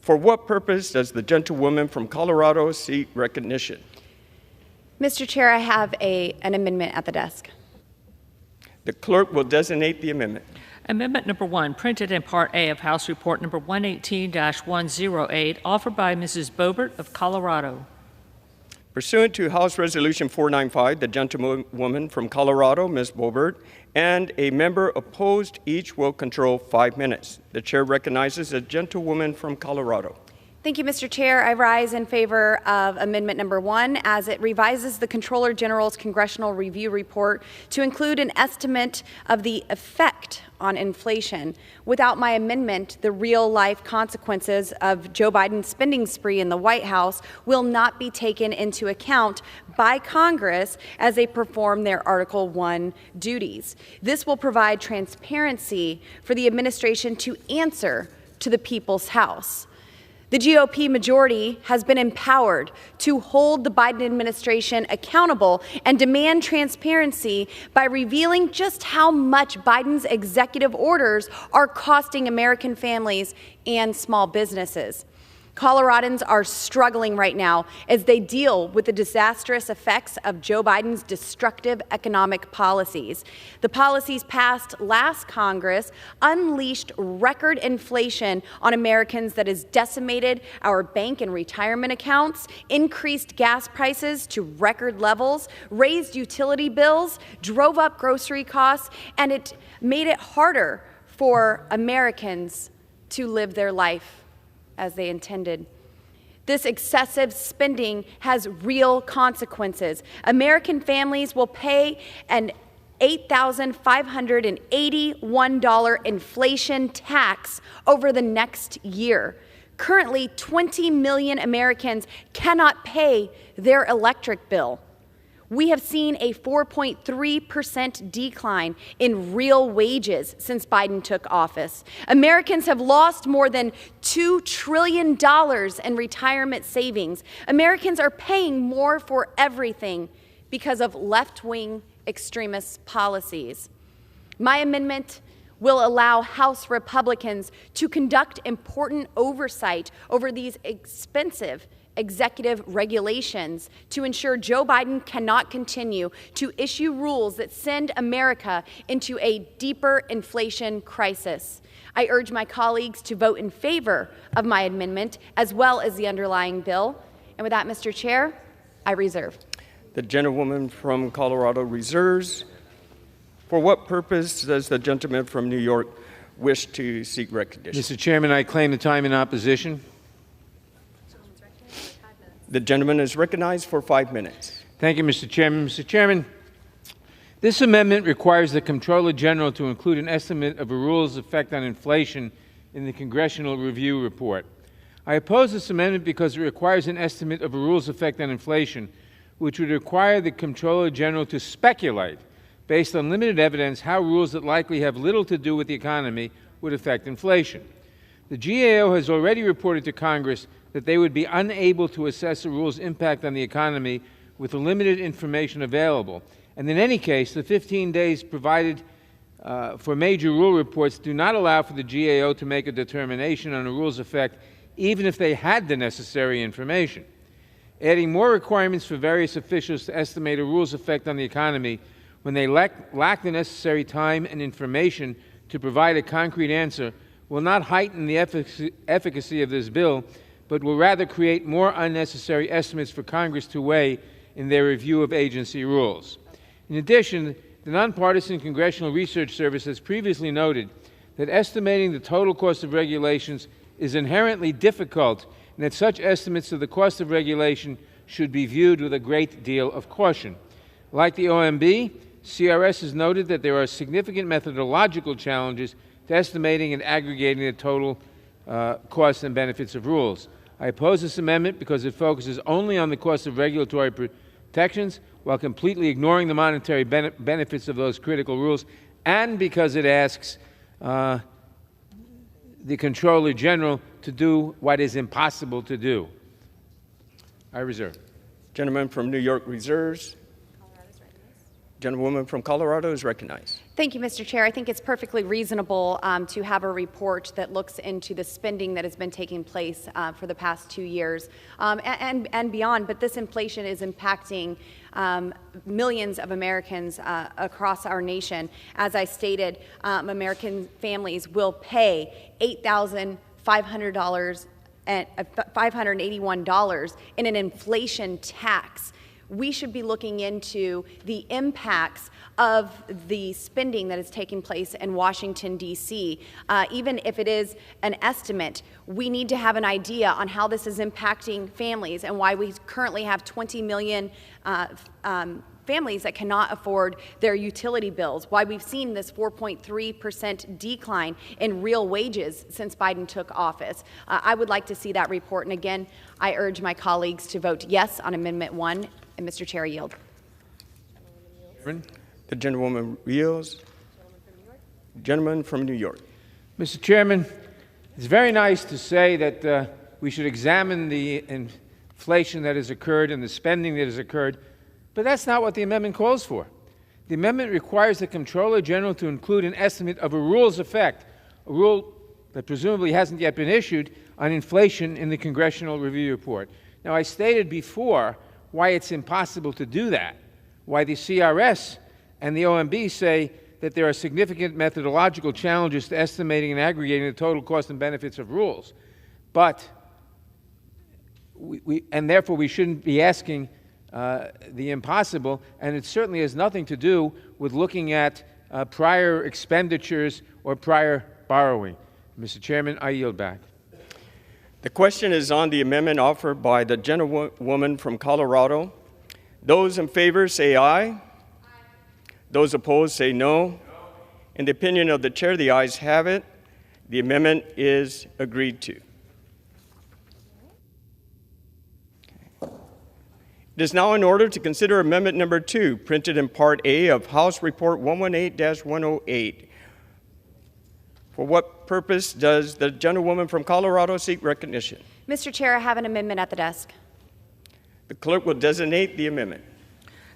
For what purpose does the gentlewoman from Colorado seek recognition? Mr. Chair, I have an amendment at the desk. The clerk will designate the amendment. Amendment number 1, printed in Part A of House Report number 118-108, offered by Mrs. Boebert of Colorado. Pursuant to House Resolution 495, the gentlewoman from Colorado, Ms. Boebert, and a member opposed, each will control 5 minutes. The chair recognizes the gentlewoman from Colorado. Thank you, Mr. Chair. I rise in favor of Amendment number 1 as it revises the Comptroller General's Congressional Review Report to include an estimate of the effect on inflation. Without my amendment, the real-life consequences of Joe Biden's spending spree in the White House will not be taken into account by Congress as they perform their Article 1 duties. This will provide transparency for the administration to answer to the people's House. The GOP majority has been empowered to hold the Biden administration accountable and demand transparency by revealing just how much Biden's executive orders are costing American families and small businesses. Coloradans are struggling right now as they deal with the disastrous effects of Joe Biden's destructive economic policies. The policies passed last Congress unleashed record inflation on Americans that has decimated our bank and retirement accounts, increased gas prices to record levels, raised utility bills, drove up grocery costs, and it made it harder for Americans to live their life as they intended. This excessive spending has real consequences. American families will pay an $8,581 inflation tax over the next year. Currently, 20 million Americans cannot pay their electric bill. We have seen a 4.3% decline in real wages since Biden took office. Americans have lost more than $2 trillion in retirement savings. Americans are paying more for everything because of left-wing extremist policies. My amendment will allow House Republicans to conduct important oversight over these expensive executive regulations to ensure Joe Biden cannot continue to issue rules that send America into a deeper inflation crisis. I urge my colleagues to vote in favor of my amendment as well as the underlying bill. And with that, Mr. Chair, I reserve. The gentlewoman from Colorado reserves. For what purpose does the gentleman from New York wish to seek recognition? Mr. Chairman, I claim the time in opposition. The gentleman is recognized for 5 minutes. Thank you, Mr. Chairman. Mr. Chairman, this amendment requires the Comptroller General to include an estimate of a rule's effect on inflation in the Congressional Review Report. I oppose this amendment because it requires an estimate of a rule's effect on inflation, which would require the Comptroller General to speculate, based on limited evidence, how rules that likely have little to do with the economy would affect inflation. The GAO has already reported to Congress that they would be unable to assess a rule's impact on the economy with the limited information available. And in any case, the 15 days provided for major rule reports do not allow for the GAO to make a determination on a rule's effect, even if they had the necessary information. Adding more requirements for various officials to estimate a rule's effect on the economy when they lack the necessary time and information to provide a concrete answer will not heighten the efficacy of this bill, but will rather create more unnecessary estimates for Congress to weigh in their review of agency rules. In addition, the Nonpartisan Congressional Research Service has previously noted that estimating the total cost of regulations is inherently difficult and that such estimates of the cost of regulation should be viewed with a great deal of caution. Like the OMB, CRS has noted that there are significant methodological challenges to estimating and aggregating the total costs and benefits of rules. I oppose this amendment because it focuses only on the cost of regulatory protections while completely ignoring the monetary benefits of those critical rules, and because it asks the Comptroller General to do what is impossible to do. I reserve. Gentleman from New York reserves. Gentlewoman from Colorado is recognized. Thank you, Mr. Chair. I think it's perfectly reasonable to have a report that looks into the spending that has been taking place for the past 2 years and beyond. But this inflation is impacting millions of Americans across our nation. As I stated, American families will pay $8,500 and $581 in an inflation tax. We should be looking into the impacts of the spending that is taking place in Washington, D.C. Even if it is an estimate, we need to have an idea on how this is impacting families and why we currently have 20 million families that cannot afford their utility bills, why we've seen this 4.3% decline in real wages since Biden took office. I would like to see that report, and again, I urge my colleagues to vote yes on Amendment 1, and Mr. Chair, I yield. The gentlewoman yields. Gentleman from New York. Mr. Chairman, it's very nice to say that we should examine the inflation that has occurred and the spending that has occurred, but that's not what the amendment calls for. The amendment requires the Comptroller General to include an estimate of a rule's effect, a rule that presumably hasn't yet been issued, on inflation in the Congressional Review Report. Now, I stated before why it's impossible to do that, why the CRS and the OMB say that there are significant methodological challenges to estimating and aggregating the total cost and benefits of rules. But and therefore we shouldn't be asking the impossible, and it certainly has nothing to do with looking at prior expenditures or prior borrowing. Mr. Chairman, I yield back. The question is on the amendment offered by the gentlewoman from Colorado. Those in favor say aye. Aye. Those opposed say no. In the opinion of the chair, the ayes have it. The amendment is agreed to. It is now in order to consider Amendment Number 2, printed in Part A of House Report 118-108. For what purpose does the gentlewoman from Colorado seek recognition? Mr. Chair, I have an amendment at the desk. The clerk will designate the amendment.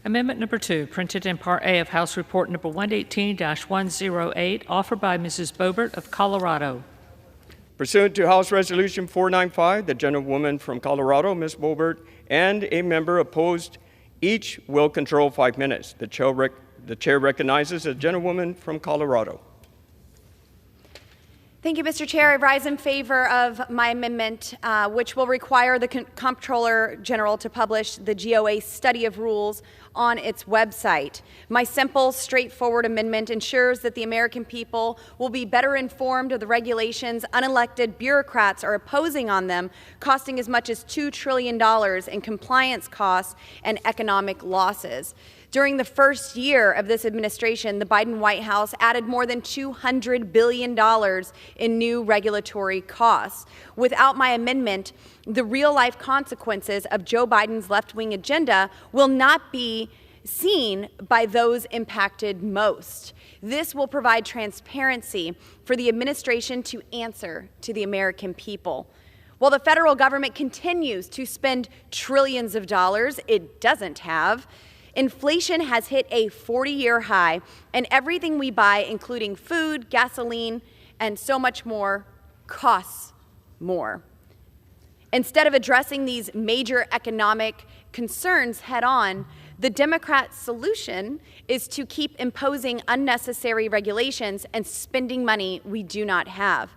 Amendment Number 2, printed in Part A of House Report Number 118-108, offered by Mrs. Boebert of Colorado. Pursuant to House Resolution 495, the gentlewoman from Colorado, Ms. Boebert, and a member opposed, each will control 5 minutes. The chair recognizes the gentlewoman from Colorado. Thank you, Mr. Chair. I rise in favor of my amendment, which will require the Comptroller General to publish the GOA study of rules on its website. My simple, straightforward amendment ensures that the American people will be better informed of the regulations unelected bureaucrats are imposing on them, costing as much as $2 trillion in compliance costs and economic losses. During the first year of this administration, the Biden White House added more than $200 billion in new regulatory costs. Without my amendment, the real-life consequences of Joe Biden's left-wing agenda will not be seen by those impacted most. This will provide transparency for the administration to answer to the American people. While the federal government continues to spend trillions of dollars it doesn't have, inflation has hit a 40-year high, and everything we buy, including food, gasoline, and so much more, costs more. Instead of addressing these major economic concerns head-on, the Democrat solution is to keep imposing unnecessary regulations and spending money we do not have.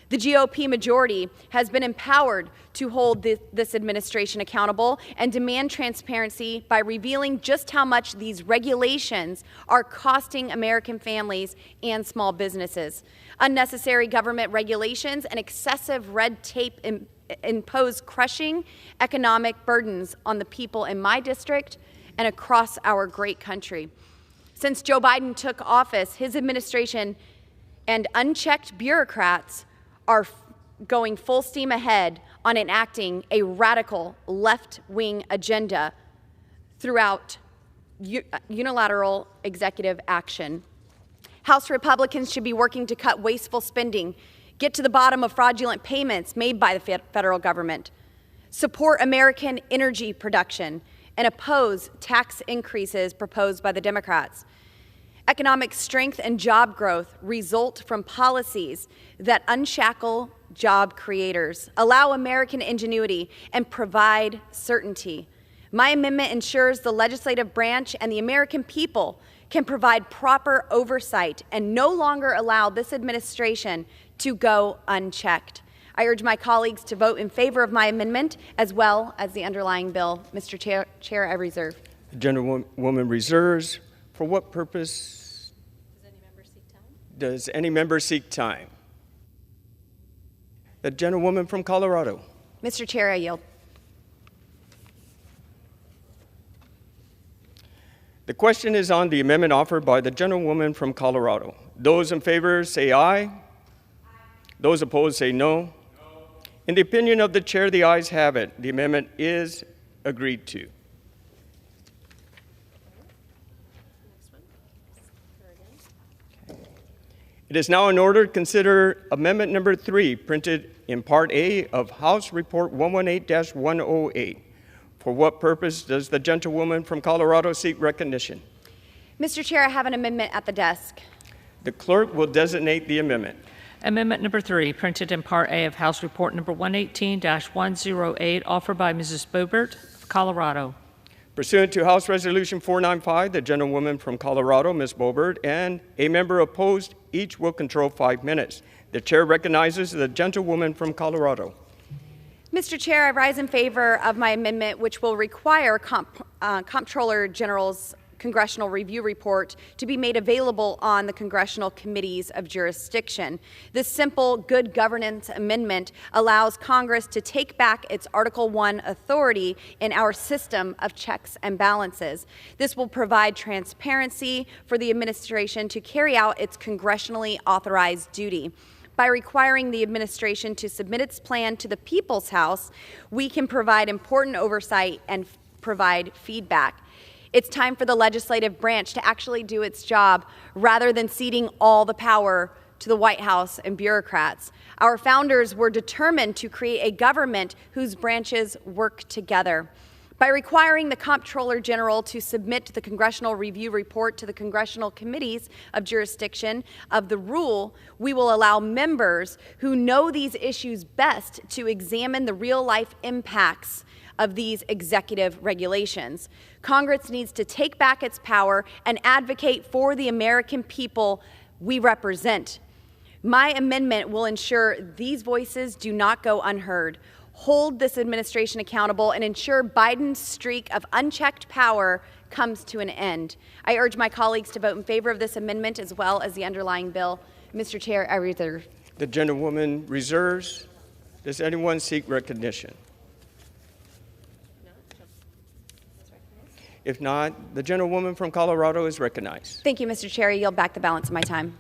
The GOP majority has been empowered to hold this administration accountable and demand transparency by revealing just how much these regulations are costing American families and small businesses. Unnecessary government regulations and excessive red tape impose crushing economic burdens on the people in my district and across our great country. Since Joe Biden took office, his administration and unchecked bureaucrats are going full steam ahead on enacting a radical left-wing agenda throughout unilateral executive action. House Republicans should be working to cut wasteful spending, get to the bottom of fraudulent payments made by the federal government, support American energy production, and oppose tax increases proposed by the Democrats. Economic strength and job growth result from policies that unshackle job creators, allow American ingenuity, and provide certainty. My amendment ensures the legislative branch and the American people can provide proper oversight and no longer allow this administration to go unchecked. I urge my colleagues to vote in favor of my amendment as well as the underlying bill. Mr. Chair, I reserve. The gentlewoman reserves. For what purpose? Does any member seek time? The gentlewoman from Colorado. Mr. Chair, I yield. The question is on the amendment offered by the gentlewoman from Colorado. Those in favor say aye. Aye. Those opposed say no. No. In the opinion of the chair, the ayes have it. The amendment is agreed to. It is now in order to consider amendment number 3, printed in Part A of House Report 118-108. For what purpose does the gentlewoman from Colorado seek recognition? Mr. Chair, I have an amendment at the desk. The clerk will designate the amendment. Amendment number 3, printed in Part A of House Report number 118-108, offered by Mrs. Boebert of Colorado. Pursuant to House Resolution 495, the gentlewoman from Colorado, Ms. Boebert, and a member opposed, each will control 5 minutes. The chair recognizes the gentlewoman from Colorado. Mr. Chair, I rise in favor of my amendment, which will require Comptroller General's Congressional Review Report to be made available on the Congressional Committees of Jurisdiction. This simple good governance amendment allows Congress to take back its Article 1 authority in our system of checks and balances. This will provide transparency for the administration to carry out its congressionally authorized duty. By requiring the administration to submit its plan to the People's House, we can provide important oversight and provide feedback. It's time for the legislative branch to actually do its job rather than ceding all the power to the White House and bureaucrats. Our founders were determined to create a government whose branches work together. By requiring the Comptroller General to submit the Congressional Review Report to the Congressional Committees of Jurisdiction of the rule, we will allow members who know these issues best to examine the real-life impacts of these executive regulations. Congress needs to take back its power and advocate for the American people we represent. My amendment will ensure these voices do not go unheard, hold this administration accountable, and ensure Biden's streak of unchecked power comes to an end. I urge my colleagues to vote in favor of this amendment as well as the underlying bill. Mr. Chair, I reserve. The gentlewoman reserves. Does anyone seek recognition? If not, the gentlewoman from Colorado is recognized. Thank you, Mr. Chair. I yield back the balance of my time.